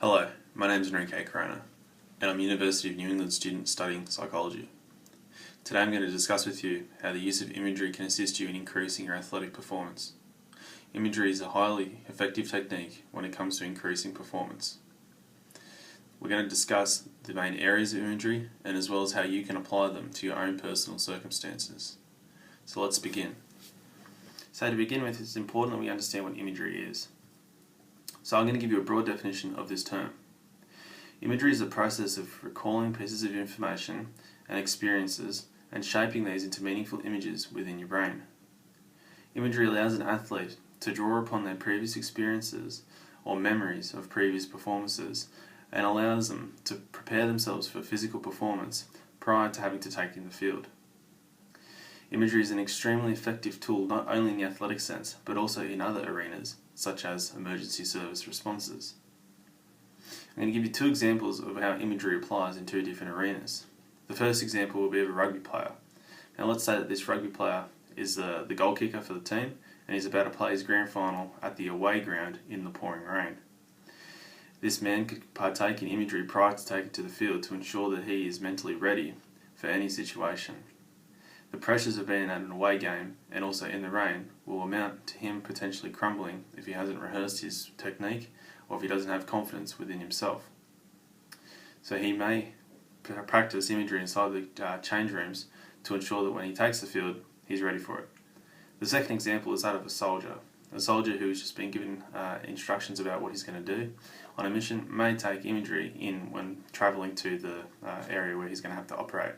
Hello, my name is Enrique, and I'm a University of New England student studying psychology. Today I'm going to discuss with you how the use of imagery can assist you in increasing your athletic performance. Imagery is a highly effective technique when it comes to increasing performance. We're going to discuss the main areas of imagery and as well as how you can apply them to your own personal circumstances. So let's begin. So to begin with, it's important that we understand what imagery is. So I'm going to give you a broad definition of this term. Imagery is the process of recalling pieces of information and experiences and shaping these into meaningful images within your brain. Imagery allows an athlete to draw upon their previous experiences or memories of previous performances and allows them to prepare themselves for physical performance prior to having to take in the field. Imagery is an extremely effective tool not only in the athletic sense but also in other arenas such as emergency service responses. I'm going to give you two examples of how imagery applies in two different arenas. The first example will be of a rugby player. Now let's say that this rugby player is the goal kicker for the team and he's about to play his grand final at the away ground in the pouring rain. This man could partake in imagery prior to taking to the field to ensure that he is mentally ready for any situation. The pressures of being at an away game and also in the rain will amount to him potentially crumbling if he hasn't rehearsed his technique or if he doesn't have confidence within himself. So he may practice imagery inside the change rooms to ensure that when he takes the field, he's ready for it. The second example is that of a soldier. A soldier who has just been given instructions about what he's going to do on a mission may take imagery in when travelling to the area where he's going to have to operate.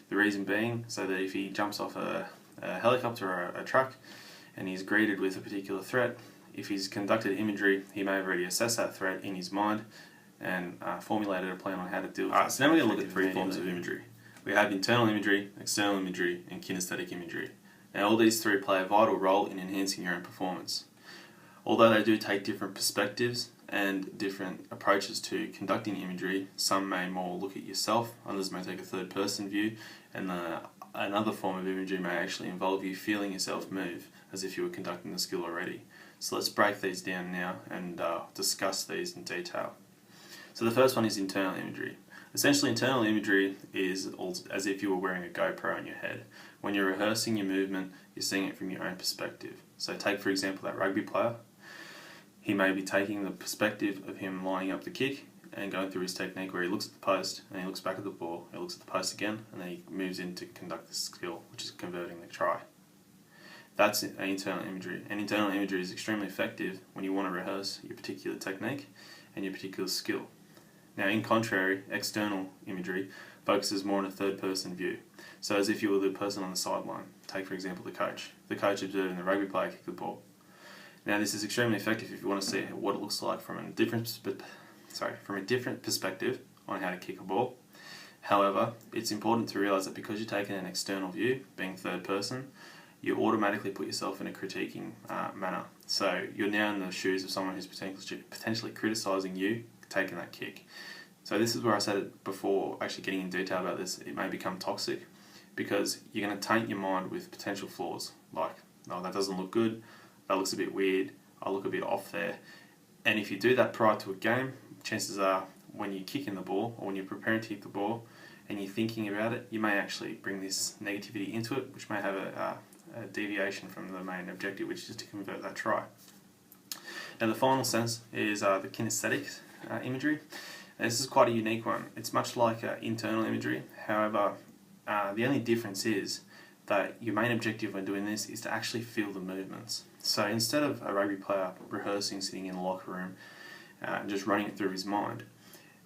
The reason being so that if he jumps off a helicopter or a truck and he's greeted with a particular threat, if he's conducted imagery, he may have already assessed that threat in his mind and formulated a plan on how to deal with it. So now we're going to look at three forms of imagery. We have internal imagery, external imagery, and kinesthetic imagery. Now all these three play a vital role in enhancing your own performance. Although they do take different perspectives and different approaches to conducting imagery, some may more look at yourself, others may take a third person view, and another form of imagery may actually involve you feeling yourself move as if you were conducting the skill already. So let's break these down now and discuss these in detail. So the first one is internal imagery. Essentially, internal imagery is as if you were wearing a GoPro on your head. When you're rehearsing your movement, you're seeing it from your own perspective. So take, for example, that rugby player. He may be taking the perspective of him lining up the kick and going through his technique where he looks at the post and he looks back at the ball, he looks at the post again, and then he moves in to conduct the skill, which is converting the try. That's internal imagery. And internal imagery is extremely effective when you want to rehearse your particular technique and your particular skill. Now, in contrary, external imagery focuses more on a third-person view. So as if you were the person on the sideline. Take, for example, the coach. The coach observing the rugby player kick the ball. Now, this is extremely effective if you want to see what it looks like from a different perspective on how to kick a ball. However, it's important to realise that because you're taking an external view, being third person, you automatically put yourself in a critiquing manner. So you're now in the shoes of someone who's potentially criticising you taking that kick. So this is where I said it before, actually getting in detail about this, it may become toxic because you're going to taint your mind with potential flaws like, oh, that doesn't look good, that looks a bit weird, I look a bit off there. And if you do that prior to a game, chances are when you're kicking the ball or when you're preparing to kick the ball and you're thinking about it, you may actually bring this negativity into it, which may have a deviation from the main objective, which is to convert that try. Now the final sense is the kinesthetic imagery. And this is quite a unique one. It's much like internal imagery, however the only difference is that your main objective when doing this is to actually feel the movements. So instead of a rugby player rehearsing, sitting in the locker room and just running it through his mind,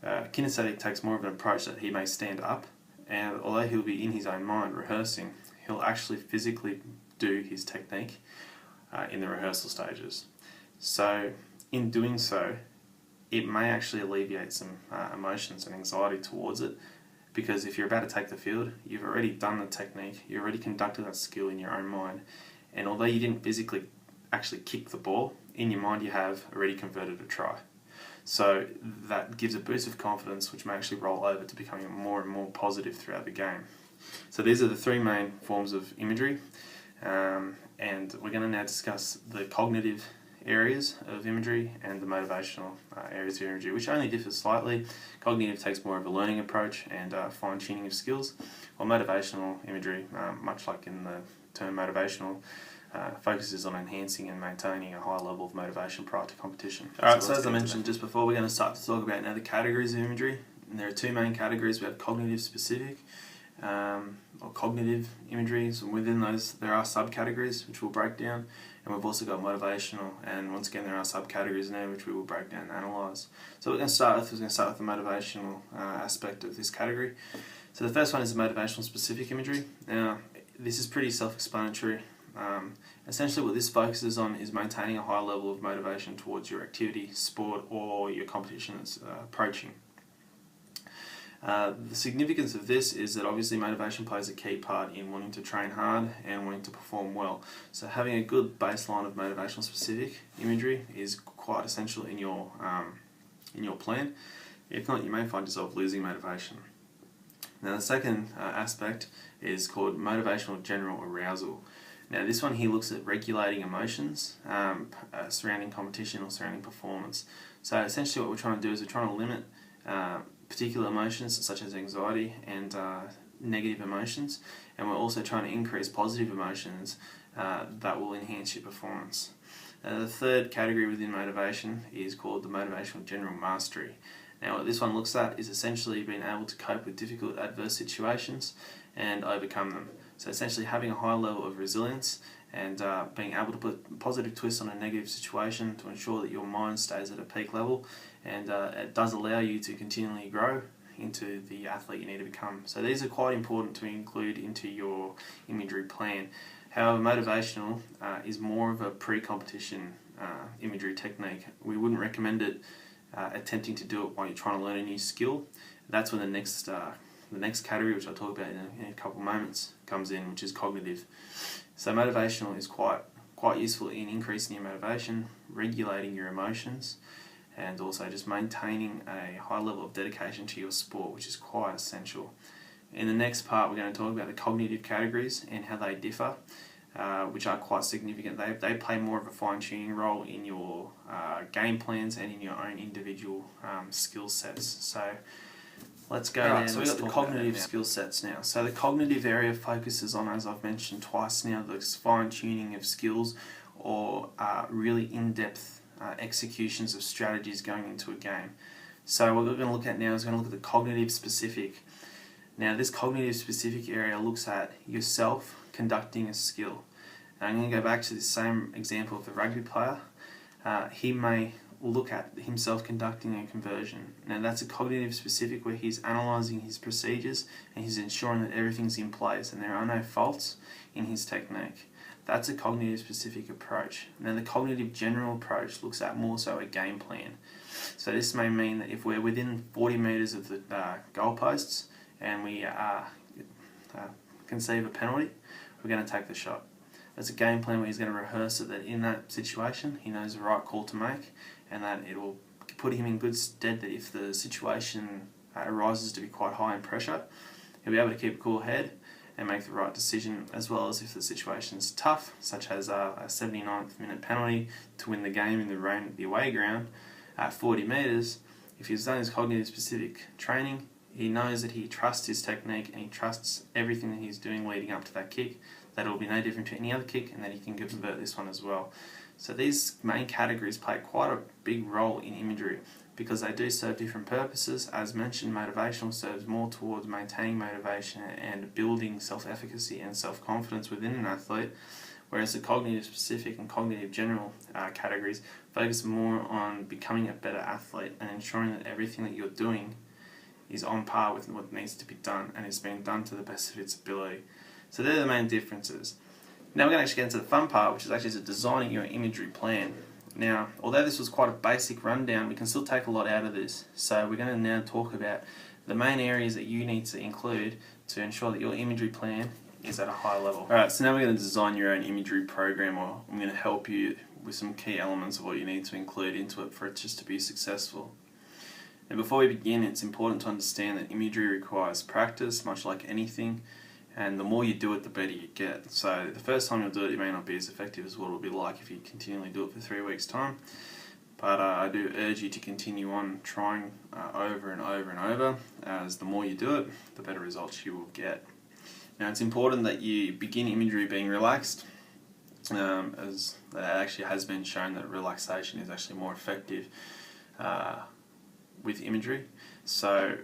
kinesthetic takes more of an approach that he may stand up and although he'll be in his own mind rehearsing, he'll actually physically do his technique in the rehearsal stages. So in doing so, it may actually alleviate some emotions and anxiety towards it because if you're about to take the field, you've already done the technique, you've already conducted that skill in your own mind, and although you didn't physically actually kick the ball, in your mind you have already converted a try. So that gives a boost of confidence which may actually roll over to becoming more and more positive throughout the game. So these are the three main forms of imagery, and we're going to now discuss the cognitive areas of imagery and the motivational areas of imagery, which only differ slightly. Cognitive takes more of a learning approach and fine-tuning of skills, while motivational imagery, much like in the term motivational, focuses on enhancing and maintaining a high level of motivation prior to competition. Alright, so as I mentioned just before, we're going to start to talk about now the categories of imagery. And there are two main categories. We have cognitive specific or cognitive imageries, and within those there are subcategories which we'll break down, and we've also got motivational, and once again there are subcategories in there which we will break down and analyse. So what we're going to start with the motivational aspect of this category. So the first one is the motivational specific imagery. Now this is pretty self-explanatory. Essentially what this focuses on is maintaining a high level of motivation towards your activity, sport, or your competition that's approaching. The significance of this is that obviously motivation plays a key part in wanting to train hard and wanting to perform well. So having a good baseline of motivational specific imagery is quite essential in your plan. If not, you may find yourself losing motivation. Now the second aspect is called motivational general arousal. Now this one here looks at regulating emotions surrounding competition or surrounding performance. So essentially what we're trying to do is we're trying to limit particular emotions such as anxiety and negative emotions, and we're also trying to increase positive emotions that will enhance your performance. The third category within motivation is called the motivational general mastery. Now what this one looks at is essentially being able to cope with difficult adverse situations and overcome them. So essentially having a high level of resilience and being able to put a positive twist on a negative situation to ensure that your mind stays at a peak level, and it does allow you to continually grow into the athlete you need to become. So these are quite important to include into your imagery plan. However, motivational is more of a pre-competition imagery technique. We wouldn't recommend it attempting to do it while you're trying to learn a new skill. That's when the next category, which I'll talk about in a couple of moments, comes in, which is cognitive. So motivational is quite useful in increasing your motivation, regulating your emotions, and also just maintaining a high level of dedication to your sport, which is quite essential. In the next part, we're going to talk about the cognitive categories and how they differ, which are quite significant. They play more of a fine-tuning role in your game plans and in your own individual skill sets. So let's go. Right, so we've got the cognitive skill sets now. So the cognitive area focuses on, as I've mentioned twice now, the fine-tuning of skills or really in-depth executions of strategies going into a game. So what we're going to look at now is going to look at the cognitive specific. Now this cognitive specific area looks at yourself conducting a skill. And I'm going to go back to the same example of the rugby player. He may look at himself conducting a conversion. Now that's a cognitive specific where he's analysing his procedures and he's ensuring that everything's in place and there are no faults in his technique. That's a cognitive specific approach. Now the cognitive general approach looks at more so a game plan. So this may mean that if we're within 40 metres of the goalposts and we conceive a penalty, we're going to take the shot. That's a game plan where he's going to rehearse it, that in that situation he knows the right call to make, and that it will put him in good stead that if the situation arises to be quite high in pressure, he'll be able to keep a cool head and make the right decision, as well as if the situation is tough, such as a 79th minute penalty to win the game in the rain at the away ground at 40 metres. If he's done his cognitive specific training, he knows that he trusts his technique and he trusts everything that he's doing leading up to that kick, that it will be no different to any other kick, and that he can convert this one as well. So these main categories play quite a big role in imagery because they do serve different purposes. As mentioned, motivational serves more towards maintaining motivation and building self-efficacy and self-confidence within an athlete, whereas the cognitive specific and cognitive general categories focus more on becoming a better athlete and ensuring that everything that you're doing is on par with what needs to be done and is being done to the best of its ability. So they're the main differences. Now we're going to actually get into the fun part, which is actually designing your imagery plan. Now, although this was quite a basic rundown, we can still take a lot out of this. So we're going to now talk about the main areas that you need to include to ensure that your imagery plan is at a high level. Alright, so now we're going to design your own imagery program, or I'm going to help you with some key elements of what you need to include into it for it just to be successful. And before we begin, it's important to understand that imagery requires practice, much like anything. and the more you do it, the better you get. So the first time you'll do it, it may not be as effective as what it'll be like if you continually do it for 3 weeks' time. But I do urge you to continue on trying over and over and over, as the more you do it, the better results you will get. Now, it's important that you begin imagery being relaxed, as it actually has been shown that relaxation is actually more effective with imagery. So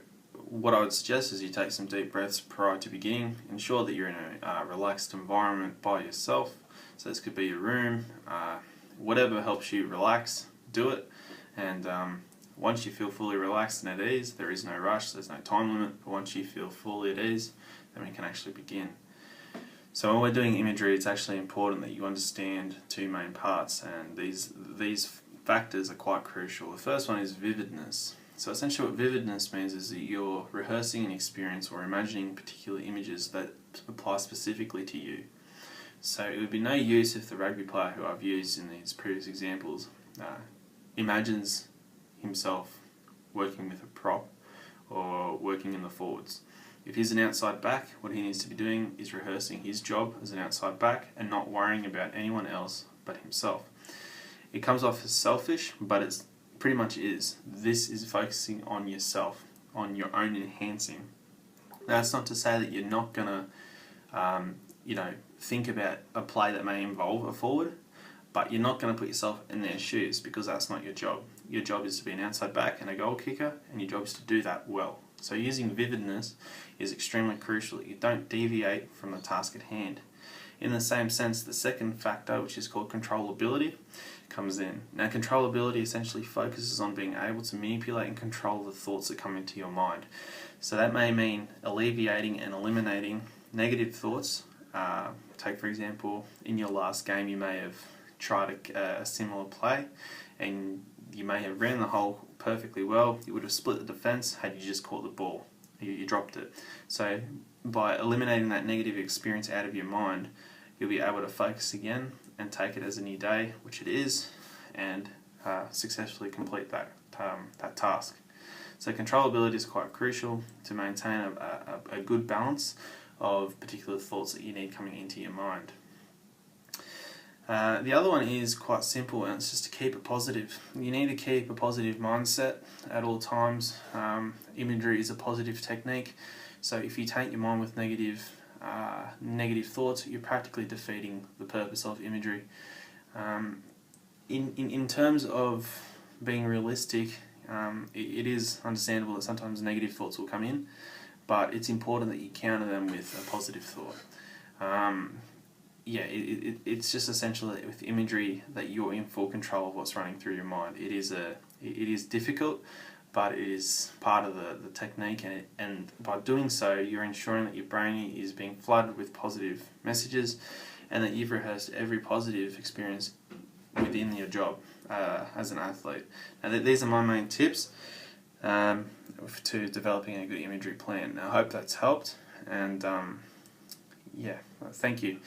what I would suggest is you take some deep breaths prior to beginning. Ensure that you're in a relaxed environment by yourself. So this could be your room, whatever helps you relax, do it. And once you feel fully relaxed and at ease, there is no rush, there's no time limit, but once you feel fully at ease, then we can actually begin. So when we're doing imagery, it's actually important that you understand two main parts, and these factors are quite crucial. The first one is vividness. So essentially what vividness means is that you're rehearsing an experience or imagining particular images that apply specifically to you. So it would be no use if the rugby player who I've used in these previous examples imagines himself working with a prop or working in the forwards. If he's an outside back, what he needs to be doing is rehearsing his job as an outside back and not worrying about anyone else but himself. It comes off as selfish, but it's pretty much is. This is focusing on yourself, on your own enhancing. Now, that's not to say that you're not going to think about a play that may involve a forward, but you're not going to put yourself in their shoes, because that's not your job. Your job is to be an outside back and a goal kicker, and your job is to do that well. So using vividness is extremely crucial, that you don't deviate from the task at hand. In the same sense, the second factor, which is called controllability, comes in. Now, controllability essentially focuses on being able to manipulate and control the thoughts that come into your mind. So that may mean alleviating and eliminating negative thoughts. Take, for example, in your last game you may have tried a similar play, and you may have ran the hole perfectly well. You would have split the defence had you just caught the ball. You dropped it. So by eliminating that negative experience out of your mind, you'll be able to focus again and take it as a new day, which it is, and successfully complete that task. So controllability is quite crucial to maintain a good balance of particular thoughts that you need coming into your mind. The other one is quite simple, and it's just to keep it positive. You need to keep a positive mindset at all times. Imagery is a positive technique, so if you take your mind with negative thoughts, you're practically defeating the purpose of imagery. In terms of being realistic, it is understandable that sometimes negative thoughts will come in, but it's important that you counter them with a positive thought. It's just essential that with imagery that you're in full control of what's running through your mind. It is difficult, but it is part of the technique, and by doing so, you're ensuring that your brain is being flooded with positive messages, and that you've rehearsed every positive experience within your job as an athlete. Now, these are my main tips to developing a good imagery plan. Now, I hope that's helped, and thank you.